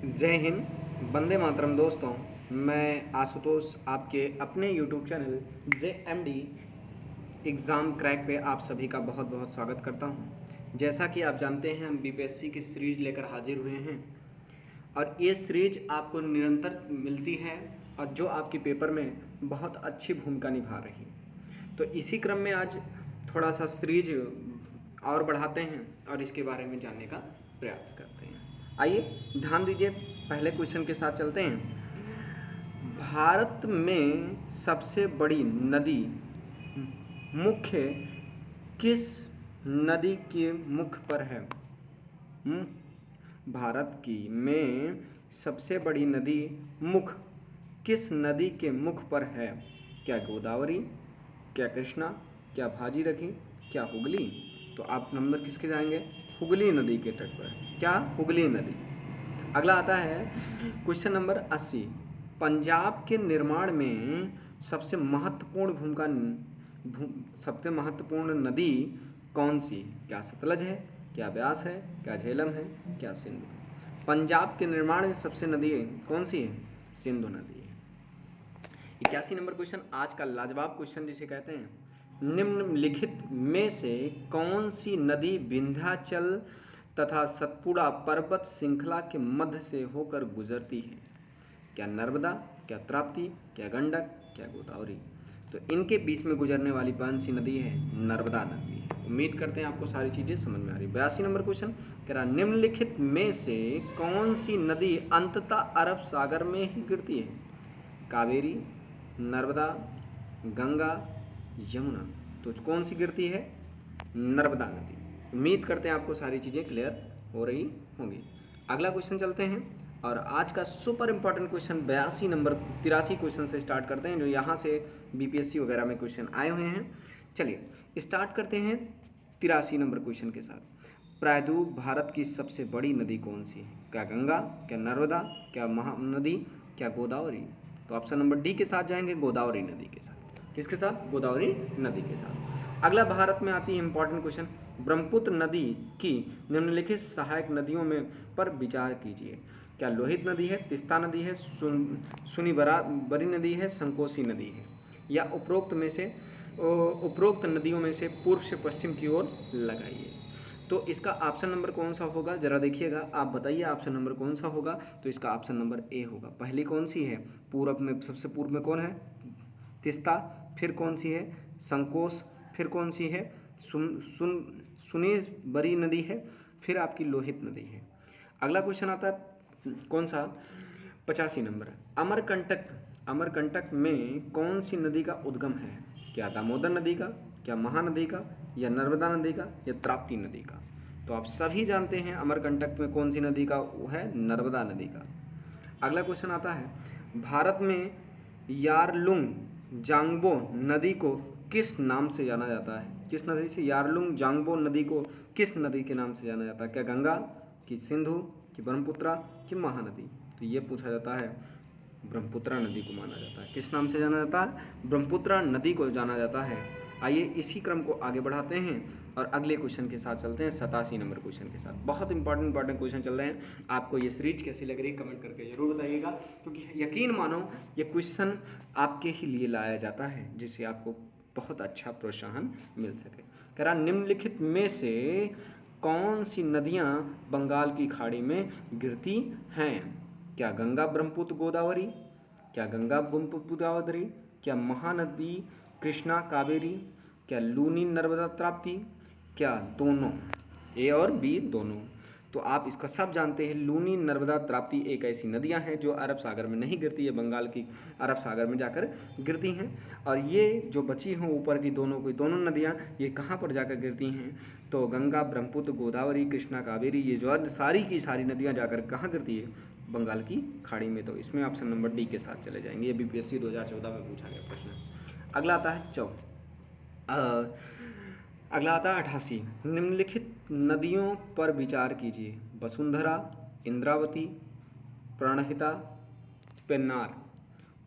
जय हिंद, वंदे मातरम दोस्तों। मैं आशुतोष आपके अपने YouTube channel JMD exam crack पे आप सभी का बहुत बहुत स्वागत करता हूं। जैसा कि आप जानते हैं, हम BPSC की सीरीज लेकर हाजिर हुए हैं और ये सीरीज आपको निरंतर मिलती है और जो आपके पेपर में बहुत अच्छी भूमिका निभा रही है। तो इसी क्रम में आज थोड़ा सा सीरीज और बढ़ाते हैं और इसके बारे में जानने का प्रयास करते हैं। आइए ध्यान दीजिए, पहले क्वेश्चन के साथ चलते हैं। भारत में सबसे बड़ी नदी मुख्य किस नदी के मुख पर है? भारत की में सबसे बड़ी नदी मुख किस नदी के मुख पर है? क्या गोदावरी, क्या कृष्णा, क्या भागीरथी, क्या हुगली? तो आप नंबर किसके जाएंगे? हुगली नदी के तट पर। क्या? हुगली नदी। अगला आता है क्वेश्चन नंबर 80। पंजाब के निर्माण में सबसे महत्वपूर्ण नदी कौन सी? क्या सतलज है, क्या ब्यास है, क्या झेलम है, क्या सिंधु? पंजाब के निर्माण में सबसे नदी कौन सी है? सिंधु नदी है। 81 नंबर क्वेश्चन, आज का लाजवाब क्वेश्चन जिसे कहते हैं, निम्नलिखित में से कौन सी नदी विंध्याचल तथा सतपुड़ा पर्वत श्रृंखला के मध्य से होकर गुजरती है? क्या नर्मदा, क्या ताप्ती, क्या गंडक, क्या गोदावरी? तो इनके बीच में गुजरने वाली कौन सी नदी है? नर्मदा नदी है। उम्मीद करते हैं आपको सारी चीज़ें समझ में आ रही। 82 नंबर क्वेश्चन कह रहा, निम्नलिखित में से कौन सी नदी अंततः अरब सागर में ही गिरती है? कावेरी, नर्मदा, गंगा, यमुना? तो कौन सी गिरती है? नर्मदा नदी। उम्मीद करते हैं आपको सारी चीज़ें क्लियर हो रही होंगी। अगला क्वेश्चन चलते हैं और आज का super important question 82 number 83 question से स्टार्ट करते हैं, जो यहाँ से BPSC वगैरह में क्वेश्चन आए हुए हैं। चलिए स्टार्ट करते हैं 83 नंबर क्वेश्चन के साथ। प्रायद्वीप भारत की सबसे बड़ी नदी कौन सी है? क्या गंगा, क्या नर्मदा, क्या महानदी, क्या गोदावरी? तो ऑप्शन नंबर डी के साथ जाएंगे, गोदावरी नदी के साथ। किसके साथ? गोदावरी नदी के साथ। अगला भारत में आती है इंपॉर्टेंट क्वेश्चन, ब्रह्मपुत्र नदी की निम्नलिखित सहायक नदियों में पर विचार कीजिए। क्या लोहित नदी है, तीस्ता नदी है, सुनीबरी नदी है, संकोसी नदी है? या उपरोक्त नदियों में से पूर्व से पश्चिम की ओर लगाइए। तो इसका ऑप्शन नंबर कौन सा होगा, जरा देखिएगा, आप बताइए ऑप्शन नंबर कौन सा होगा। तो इसका ऑप्शन नंबर ए होगा। पहली कौन सी है? पूर्व में, सबसे पूर्व में कौन है? तीस्ता। फिर कौन सी है? संकोश। फिर कौन सी है? सुनीबरी नदी है। फिर आपकी लोहित नदी है। अगला क्वेश्चन आता है कौन सा? 85 नंबर। अमरकंटक में कौन सी नदी का उद्गम है? क्या दामोदर नदी का, क्या महानदी का, या नर्मदा नदी का, या ताप्ती नदी का? तो आप सभी जानते हैं अमरकंटक में कौन सी नदी का है? नर्मदा नदी का। अगला क्वेश्चन आता है, भारत में यारलुंग जांगबो नदी को किस नाम से जाना जाता है? किस नदी से? यारलुंग जांगबो नदी को किस नदी के नाम से जाना जाता है? क्या गंगा, कि सिंधु, कि ब्रह्मपुत्रा, कि महानदी? तो ये पूछा जाता है, ब्रह्मपुत्रा नदी को माना जाता है। किस नाम से जाना जाता है? ब्रह्मपुत्रा नदी को जाना जाता है। आइए इसी क्रम को आगे बढ़ाते हैं और अगले क्वेश्चन के साथ चलते हैं, 87 नंबर क्वेश्चन के साथ। बहुत इंपॉर्टेंट क्वेश्चन चल रहे हैं। आपको ये सीरीज कैसी लग रही है कमेंट करके जरूर बताइएगा, क्योंकि यकीन मानो ये क्वेश्चन आपके ही लिए लाया जाता है, जिससे आपको बहुत अच्छा प्रोत्साहन मिल सके। कह रहा, निम्नलिखित में से कौन सी नदियाँ बंगाल की खाड़ी में गिरती हैं? क्या गंगा, ब्रह्मपुत्र, गोदावरी? क्या गंगा, ब्रह्मपुत्र, गोदावरी? क्या महानदी, कृष्णा, कावेरी? क्या लूनी, नर्मदा, ताप्ती? क्या दोनों? ए और बी दोनों। तो आप इसका सब जानते हैं, लूनी, नर्मदा, ताप्ती एक ऐसी नदियां हैं जो अरब सागर में नहीं गिरती है, बंगाल की अरब सागर में जाकर गिरती हैं। और ये जो बची हैं ऊपर की दोनों नदियां, ये कहाँ पर जाकर गिरती हैं? तो गंगा, ब्रह्मपुत्र, गोदावरी, कृष्णा, कावेरी, ये जो सारी की सारी नदियाँ जाकर कहाँ गिरती है? बंगाल की खाड़ी में। तो इसमें ऑप्शन नंबर डी के साथ चले जाएंगे। ये BPSC 2014 में पूछा गया प्रश्न। अगला आता है अगला आता है 88। निम्नलिखित नदियों पर विचार कीजिए। वसुंधरा, इंद्रावती, प्रणहिता, पेन्नार?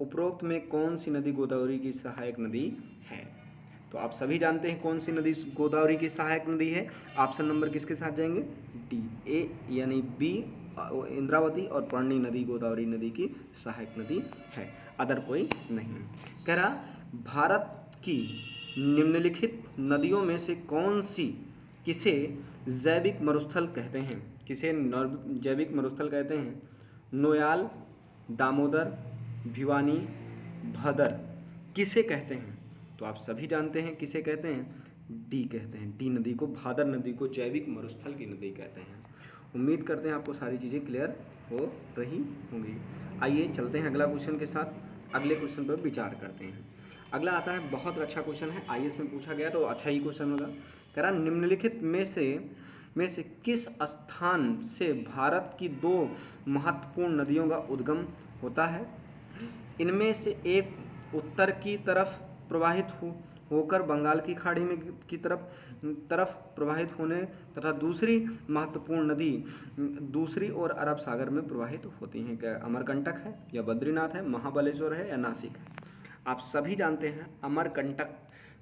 उपरोक्त में कौन सी नदी गोदावरी की सहायक नदी है? तो आप सभी जानते हैं कौन सी नदी गोदावरी की सहायक नदी है। ऑप्शन नंबर किसके साथ जाएंगे? डी। ए यानी बी इंद्रावती और पर्णी नदी गोदावरी नदी की सहायक नदी है, अदर कोई नहीं। कह रहा भारत की निम्नलिखित नदियों में से कौन सी किसे जैविक मरुस्थल कहते हैं? किसे जैविक मरुस्थल कहते हैं? नोयाल, दामोदर, भिवानी, भदर, किसे कहते हैं? तो आप सभी जानते हैं किसे कहते हैं, डी कहते हैं। डी नदी को, भादर नदी को जैविक मरुस्थल की नदी कहते हैं। उम्मीद करते हैं आपको सारी चीज़ें क्लियर हो रही होंगी। आइए चलते हैं अगला क्वेश्चन के साथ, अगले क्वेश्चन पर विचार करते हैं। अगला आता है, बहुत अच्छा क्वेश्चन है, आईएएस में पूछा गया तो अच्छा ही क्वेश्चन होगा। कह रहा निम्नलिखित में से किस स्थान से भारत की दो महत्वपूर्ण नदियों का उद्गम होता है? इनमें से एक उत्तर की तरफ प्रवाहित होकर बंगाल की खाड़ी में की तरफ प्रवाहित होने तथा दूसरी महत्वपूर्ण नदी दूसरी ओर अरब सागर में प्रवाहित होती हैं। क्या अमरकंटक है, या बद्रीनाथ है, महाबलेश्वर है, या नासिक है? आप सभी जानते हैं अमरकंटक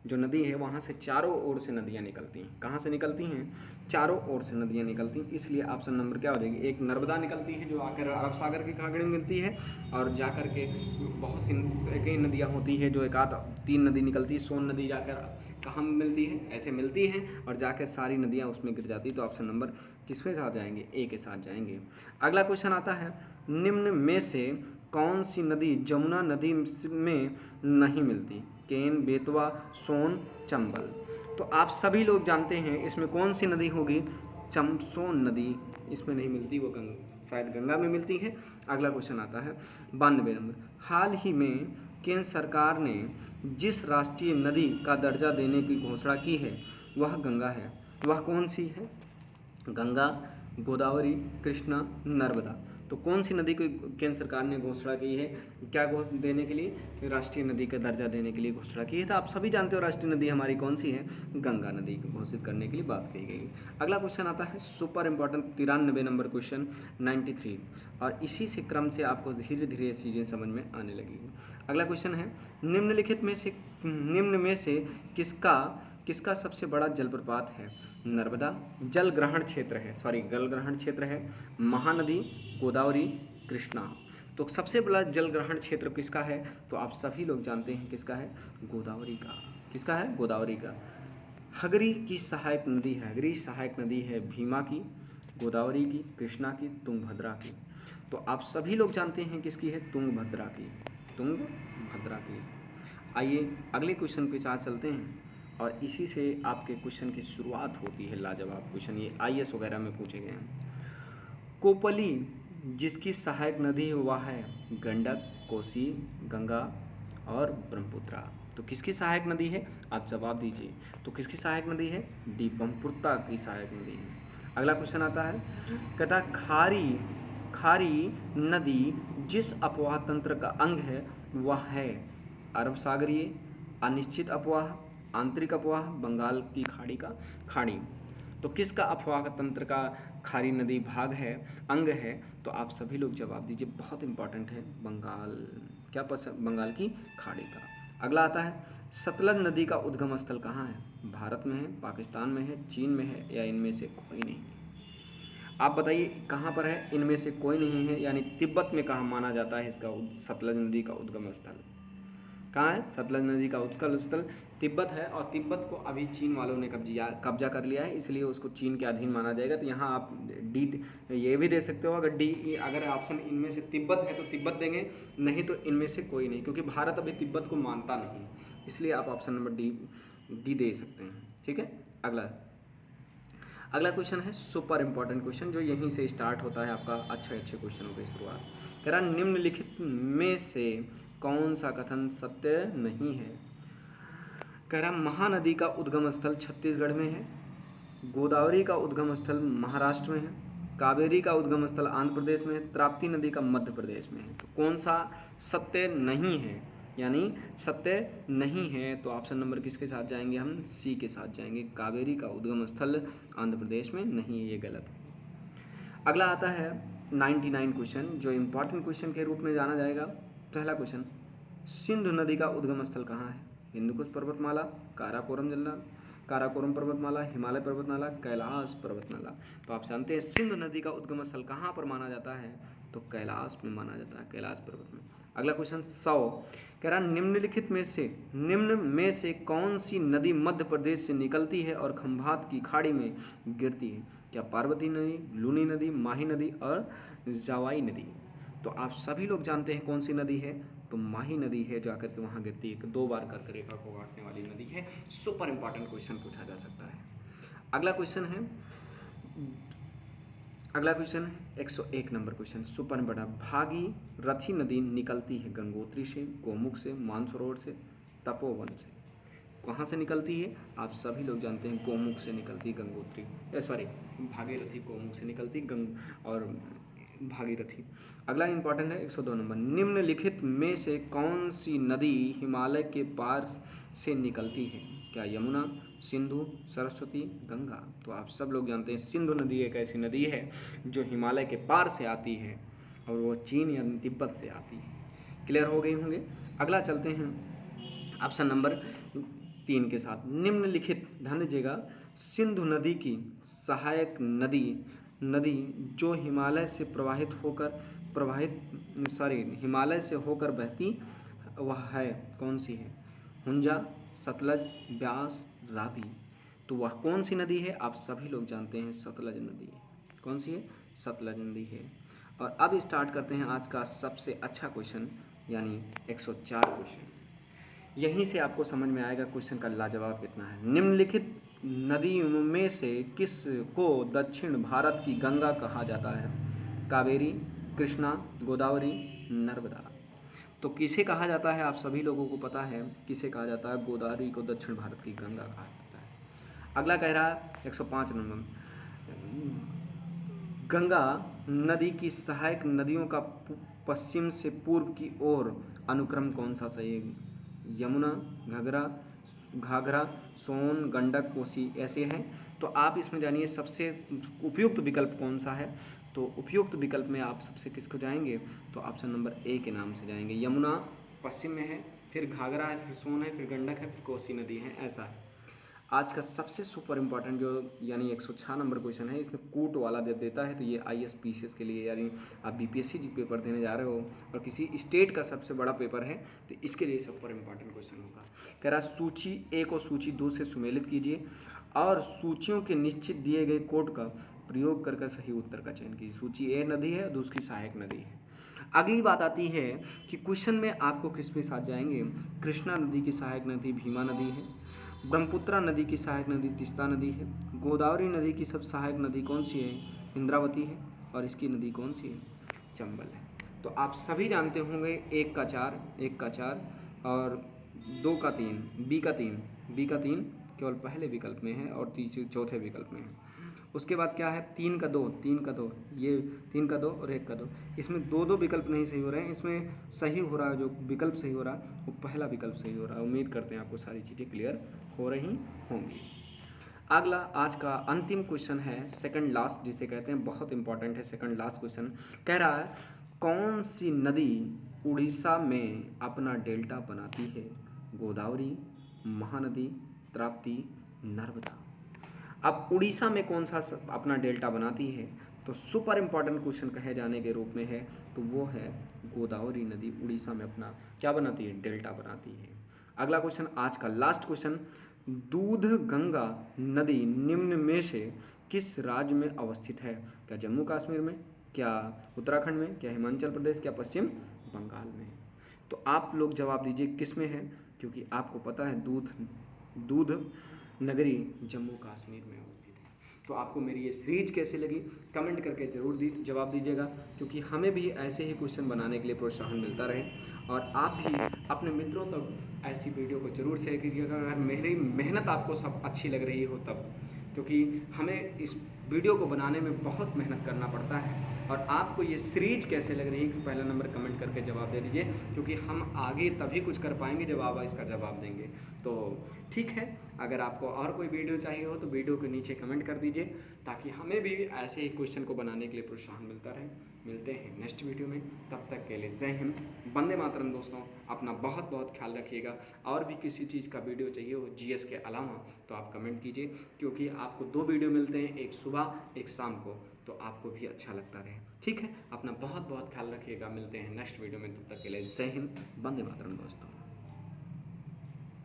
जो नदी है वहाँ से चारों ओर से नदियाँ निकलती हैं। कहाँ से निकलती हैं? चारों ओर से नदियाँ निकलती हैं। इसलिए ऑप्शन नंबर क्या हो जाएगी? एक नर्मदा निकलती है जो आकर अरब सागर की खाड़ी में मिलती है, और जाकर के बहुत सी कई नदियाँ होती है जो एक आध 3 नदी निकलती है। सोन नदी जाकर कहाँ मिलती है? ऐसे मिलती है और जाकर सारी नदियाँ उसमें गिर जाती है। तो ऑप्शन नंबर किसके साथ जाएंगे? ए के साथ जाएंगे। अगला क्वेश्चन आता है, निम्न में से कौन सी नदी जमुना नदी में नहीं मिलती? केन, बेतवा, सोन, चंबल। तो आप सभी लोग जानते हैं इसमें कौन सी नदी होगी? सोन नदी इसमें नहीं मिलती, वो शायद गंगा में मिलती है। अगला क्वेश्चन आता है 92 नंबर, हाल ही में केंद्र सरकार ने जिस राष्ट्रीय नदी का दर्जा देने की घोषणा की है वह गंगा है, वह कौन सी है? गंगा, गोदावरी, कृष्णा, नर्मदा। तो कौन सी नदी को केंद्र सरकार ने घोषणा की है क्या देने के लिए? राष्ट्रीय नदी का दर्जा देने के लिए घोषणा की है। तो आप सभी जानते हो राष्ट्रीय नदी हमारी कौन सी है? गंगा नदी को घोषित करने के लिए बात कही गई। अगला क्वेश्चन आता है सुपर इंपॉर्टेंट 93 नंबर क्वेश्चन 93, और इसी से क्रम से आपको धीरे धीरे ये चीज़ें समझ में आने लगेगी। अगला क्वेश्चन है, निम्न में से किसका सबसे बड़ा जलप्रपात है? नर्मदा जल ग्रहण क्षेत्र है, महानदी, गोदावरी, कृष्णा। तो सबसे बड़ा जल ग्रहण क्षेत्र किसका है? तो आप सभी लोग जानते हैं किसका है? गोदावरी का। किसका है? गोदावरी का। हगरी की सहायक नदी है भीमा की, गोदावरी की, कृष्णा की, तुंगभद्रा की। तो आप सभी लोग जानते हैं किसकी है? तुंगभद्रा की। आइए अगले क्वेश्चन पे चलते हैं, और इसी से आपके क्वेश्चन की शुरुआत होती है। लाजवाब क्वेश्चन, ये आईएएस वगैरह में पूछे गए हैं। कोपली जिसकी सहायक नदी वह है गंडक, कोसी, गंगा और ब्रह्मपुत्रा। तो किसकी सहायक नदी है? आप जवाब दीजिए। तो किसकी सहायक नदी है? डी, ब्रह्मपुत्रा की सहायक नदी है। अगला क्वेश्चन आता है, कहता खारी नदी जिस अपवाह तंत्र का अंग है वह है अरब सागरीय, अनिश्चित अपवाह, आंतरिक अपवाह, बंगाल की खाड़ी। तो किसका अपवाह तंत्र का खारी नदी भाग है, अंग है? तो आप सभी लोग जवाब दीजिए, बहुत इंपॉर्टेंट है, बंगाल की खाड़ी का। अगला आता है, सतलज नदी का उद्गम स्थल कहाँ है? भारत में है, पाकिस्तान में है, चीन में है, या इनमें से कोई नहीं? आप बताइए कहाँ पर है? इनमें से कोई नहीं है, यानी तिब्बत में कहाँ माना जाता है इसका सतलज नदी का उद्गम स्थल? कहाँ है? सतलज नदी का उद्गम स्थल तिब्बत है, और तिब्बत को अभी चीन वालों ने कब्जा कर लिया है, इसलिए उसको चीन के अधीन माना जाएगा। तो यहाँ आप डी ये भी दे सकते हो, अगर ऑप्शन इनमें से तिब्बत है तो तिब्बत देंगे, नहीं तो इनमें से कोई नहीं, क्योंकि भारत अभी तिब्बत को मानता नहीं, इसलिए आप ऑप्शन नंबर डी दे सकते हैं। ठीक है। अगला क्वेश्चन है सुपर इंपॉर्टेंट क्वेश्चन, जो यहीं से स्टार्ट होता है आपका अच्छे क्वेश्चनों की शुरुआत। कह रहा निम्नलिखित में से कौन सा कथन सत्य नहीं है? कह रहा महानदी का उद्गम स्थल छत्तीसगढ़ में है, गोदावरी का उद्गम स्थल महाराष्ट्र में है, कावेरी का उद्गम स्थल आंध्र प्रदेश में है, ताप्ती नदी का मध्य प्रदेश में है। तो कौन सा सत्य नहीं है, यानी सत्य नहीं है? तो ऑप्शन नंबर किसके साथ जाएंगे हम? सी के साथ जाएंगे। कावेरी का उद्गम स्थल आंध्र प्रदेश में नहीं है, ये गलत है। अगला आता है 99 क्वेश्चन, जो इम्पोर्टेंट क्वेश्चन के रूप में जाना जाएगा। पहला क्वेश्चन, सिंधु नदी का उद्गम स्थल कहाँ है? हिंदुकुश पर्वतमाला, काराकोरम जंगल, काराकोरम पर्वतमाला, हिमालय पर्वतमाला, कैलाश पर्वतमाला। तो आप जानते हैं सिंधु नदी का उद्गम स्थल कहाँ पर माना जाता है, तो कैलाश में माना जाता है, कैलाश पर्वत में। अगला क्वेश्चन 100 कह रहा निम्न में से कौन सी नदी मध्य प्रदेश से निकलती है और खंभात की खाड़ी में गिरती है? क्या पार्वती नदी, लूनी नदी, माही नदी और जावाई नदी? तो आप सभी लोग जानते हैं कौन सी नदी है, तो माही नदी है, जाकर के वहाँ गिरती है। 2 बार करके रेखा को काटने वाली नदी है। सुपर इंपॉर्टेंट क्वेश्चन पूछा जा सकता है। अगला क्वेश्चन है 101 नंबर क्वेश्चन, सुपर बड़ा। भागीरथी नदी निकलती है गंगोत्री से, गोमुख से, मानसरोवर से, तपोवन से। कहाँ से निकलती है? आप सभी लोग जानते हैं गोमुख से निकलती गंगोत्री, भागीरथी गोमुख से निकलती और भागीरथी। अगला इंपॉर्टेंट है 102 नंबर, निम्नलिखित में से कौन सी नदी हिमालय के पार से निकलती है? क्या यमुना, सिंधु, सरस्वती, गंगा? तो आप सब लोग जानते हैं सिंधु नदी एक ऐसी नदी है जो हिमालय के पार से आती है और वो चीन या तिब्बत से आती है। क्लियर हो गई होंगे। अगला चलते हैं ऑप्शन नंबर 3 के साथ। निम्नलिखित, ध्यान दीजिएगा, सिंधु नदी की सहायक नदी जो हिमालय से हिमालय से होकर बहती वह है, कौन सी है? हुंजा, सतलज, ब्यास, रावी। तो वह कौन सी नदी है? आप सभी लोग जानते हैं सतलज नदी है। कौन सी है? सतलज नदी है। और अब स्टार्ट करते हैं आज का सबसे अच्छा क्वेश्चन, यानी 104 क्वेश्चन। यहीं से आपको समझ में आएगा क्वेश्चन का लाजवाब कितना है। निम्नलिखित नदियों में से किस को दक्षिण भारत की गंगा कहा जाता है? कावेरी, कृष्णा, गोदावरी, नर्मदा। तो किसे कहा जाता है? आप सभी लोगों को पता है किसे कहा जाता है। गोदावरी को दक्षिण भारत की गंगा कहा जाता है। अगला कह रहा है 105 नंबर, गंगा नदी की सहायक नदियों का पश्चिम से पूर्व की ओर अनुक्रम कौन सा सही है? यमुना, घाघरा, सोन, गंडक, कोसी ऐसे हैं। तो आप इसमें जानिए सबसे उपयुक्त विकल्प कौन सा है। तो उपयुक्त विकल्प में आप सबसे किसको जाएंगे? तो ऑप्शन नंबर ए के नाम से जाएंगे। यमुना पश्चिम में है, फिर घाघरा है, फिर सोन है, फिर गंडक है, फिर कोसी नदी है, ऐसा है। आज का सबसे सुपर इम्पॉर्टेंट जो यानी 106 नंबर क्वेश्चन है, इसमें कूट वाला जब देता है तो ये IAS PCS के लिए, यानी आप BPSC पेपर देने जा रहे हो और किसी स्टेट का सबसे बड़ा पेपर है तो इसके लिए सुपर इम्पॉर्टेंट क्वेश्चन होगा। कह रहा सूची ए को सूची 2 से सुमेलित कीजिए और सूचियों के निश्चित दिए गए कोड का प्रयोग करके सही उत्तर का चयन कीजिए। सूची ए नदी है, दूसरी सहायक नदी है। अगली बात आती है कि क्वेश्चन में आपको किस पे साथ जाएंगे। कृष्णा नदी की सहायक नदी भीमा नदी है, ब्रह्मपुत्रा नदी की सहायक नदी तीस्ता नदी है, गोदावरी नदी की सब सहायक नदी कौन सी है? इंद्रावती है, और इसकी नदी कौन सी है? चंबल है। तो आप सभी जानते होंगे 1 का 4 और 2 का 3, बी का 3 केवल पहले विकल्प में है और चौथे विकल्प में है। उसके बाद क्या है? 3 का 2, ये 3 का 2 और 1 का 2। इसमें 2 विकल्प नहीं सही हो रहे हैं, इसमें सही हो रहा है, जो विकल्प सही हो रहा है वो पहला विकल्प सही हो रहा है। उम्मीद करते हैं आपको सारी चीज़ें क्लियर हो रही होंगी। अगला आज का अंतिम क्वेश्चन है, सेकंड लास्ट जिसे कहते हैं, बहुत इंपॉर्टेंट है। सेकंड लास्ट क्वेश्चन कह रहा है कौन सी नदी उड़ीसा में अपना डेल्टा बनाती है? गोदावरी, महानदी, ताप्ती, नर्मदा। अब उड़ीसा में कौन सा अपना डेल्टा बनाती है? तो सुपर इम्पॉर्टेंट क्वेश्चन कहे जाने के रूप में है तो वो है गोदावरी नदी उड़ीसा में अपना क्या बनाती है? डेल्टा बनाती है। अगला क्वेश्चन आज का लास्ट क्वेश्चन, दूध गंगा नदी निम्न में से किस राज्य में अवस्थित है? क्या जम्मू कश्मीर में, क्या उत्तराखंड में, क्या हिमाचल प्रदेश, क्या पश्चिम बंगाल में? तो आप लोग जवाब दीजिए किस में है, क्योंकि आपको पता है दूध नगरी जम्मू कश्मीर में अवस्थित है। तो आपको मेरी ये सीरीज कैसे लगी कमेंट करके ज़रूर जवाब दीजिएगा, क्योंकि हमें भी ऐसे ही क्वेश्चन बनाने के लिए प्रोत्साहन मिलता रहे और आप भी अपने मित्रों तक ऐसी वीडियो को ज़रूर शेयर कीजिएगा अगर मेरी मेहनत आपको सब अच्छी लग रही हो तब, क्योंकि हमें इस वीडियो को बनाने में बहुत मेहनत करना पड़ता है और आपको ये सीरीज कैसे लग रही है पहला नंबर कमेंट करके जवाब दे दीजिए, क्योंकि हम आगे तभी कुछ कर पाएंगे जब आप इसका जवाब देंगे। तो ठीक है, अगर आपको और कोई वीडियो चाहिए हो तो वीडियो के नीचे कमेंट कर दीजिए, ताकि हमें भी ऐसे ही क्वेश्चन को बनाने के लिए प्रोत्साहन मिलता रहे। मिलते हैं नेक्स्ट वीडियो में, तब तक के लिए जय हिंद, वंदे मातरम। दोस्तों अपना बहुत बहुत ख्याल रखिएगा। और भी किसी चीज़ का वीडियो चाहिए हो जीएस के अलावा तो आप कमेंट कीजिए, क्योंकि आपको 2 वीडियो मिलते हैं, एक सुबह एक शाम को, तो आपको भी अच्छा लगता रहे। ठीक है, अपना बहुत बहुत ख्याल रखिएगा। मिलते हैं नेक्स्ट वीडियो में, तब तक के लिए जय हिंद, वंदे मातरम दोस्तों।